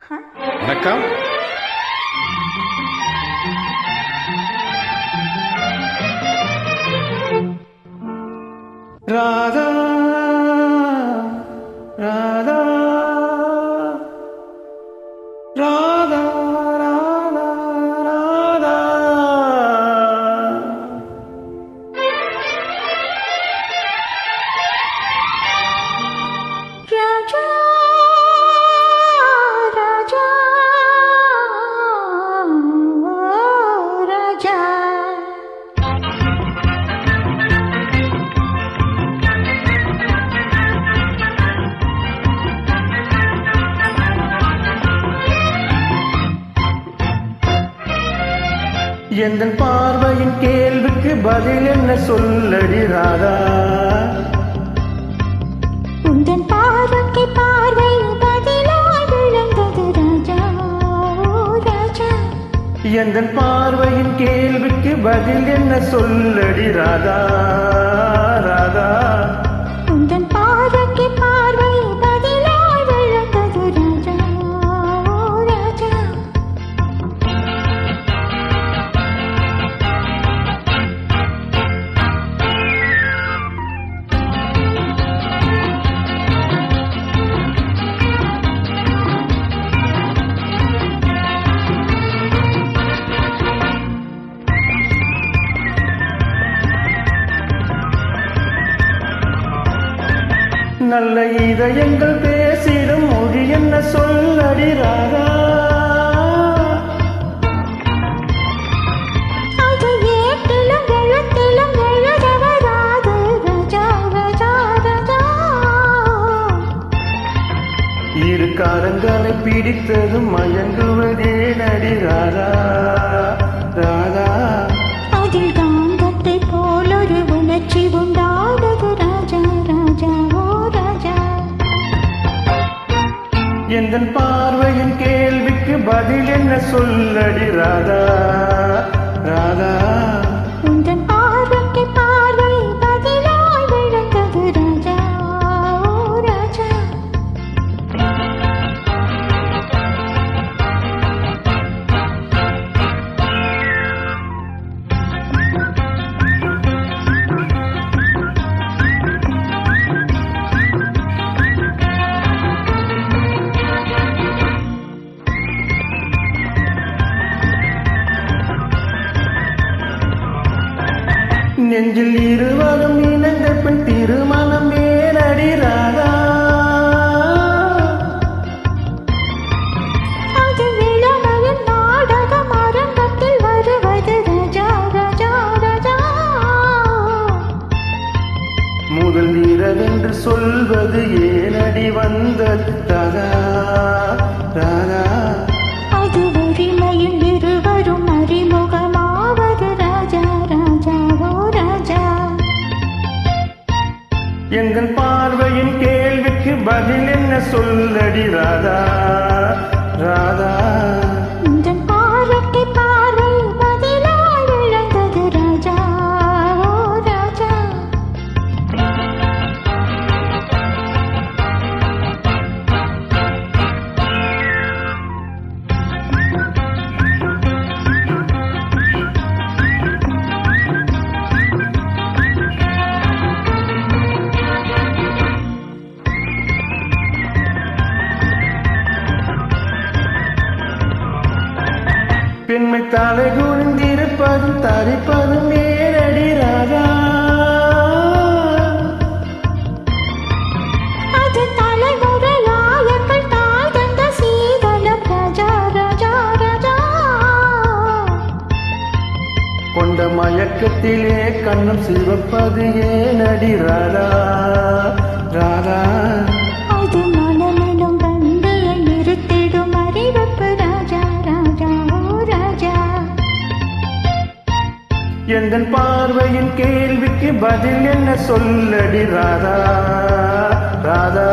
வணக்கம். ராதா ராதா ராதா ராதா ராதா ராஜா ராஜா ராஜா எந்தன் பார்வையின் கேள்விக்கு பதில் என்ன சொல்லடி ராதா. உந்தன் பார்வைக்கு பார்வை பதிலாய் விழுந்தது ராஜா ராஜா. எந்தன் பார்வையின் கேள்விக்கு பதில் என்ன சொல்லடி ராதா ராதா. உந்தன் பார்வைக்கு பார்வை பதிலாய் விழுந்தது ராஜா ராஜா. நல்ல இதயங்கள் பேசிடும் மொழி என்ன சொல்லடி ராதா. அது ஏட்டிலும் எழுத்திலும் எழுத வராது ராஜா ராஜா ராஜா. இரு காரங்களை பிடித்ததும் மயங்குவதே நடி ராதா ராதா. அதில் காந்தத்தை போல் ஒரு உணர்ச்சி உண்டானது ராஜா ராஜா ஓ ராஜா. எந்தன் பார்வையின் கேள்விக்கு பதில் என்ன சொல்லடி ராதா ராதா. உந்தன் பார்வைக்கு பார்வை பதிலாய் விழுந்தது ராஜா ஓ ராஜா. நெஞ்சில் இருவரும் இணைந்த பின் திருமணம் ஏனடி ராதா. அது இளமையின் நாடகம் அரங்கத்தில் வருவது ராஜா ராஜா ராஜா. முதல் இரவென்று சொல்வது ஏனடி வந்தது ராதா ராதா. அது உரிமையில் இருவரும் அறிமுகமாவது ராஜா ராஜா ஓ ராஜா. எங்கள் பார்வையின் கேள்விக்கு பதில் என்ன சொல்லடி ராதா ராதா. உந்தன் பார்வைக்கு பார்வை பதிலாய் விழுந்தது ராஜா ஓ ராஜா. பெண்மை தலை குனிந்திருப்பதும் தரிப்பதும் ஏனடி ராதா. அது தலைமுறையாயங்கள் தாய் தந்த சீதளம் ராஜா ராஜா ராஜா. கொண்ட மயக்கத்திலே கண்ணும் சிவப்பது ஏனடி ராதா ராதா. அது மனமெனும் பந்தையை நிறுத்திடும் அறிவிப்பு ராஜா ராஜா ஓ ராஜா. எங்கள் பார்வையின் கேள்விக்கு பதில் என்ன சொல்லடி ராதா ராதா.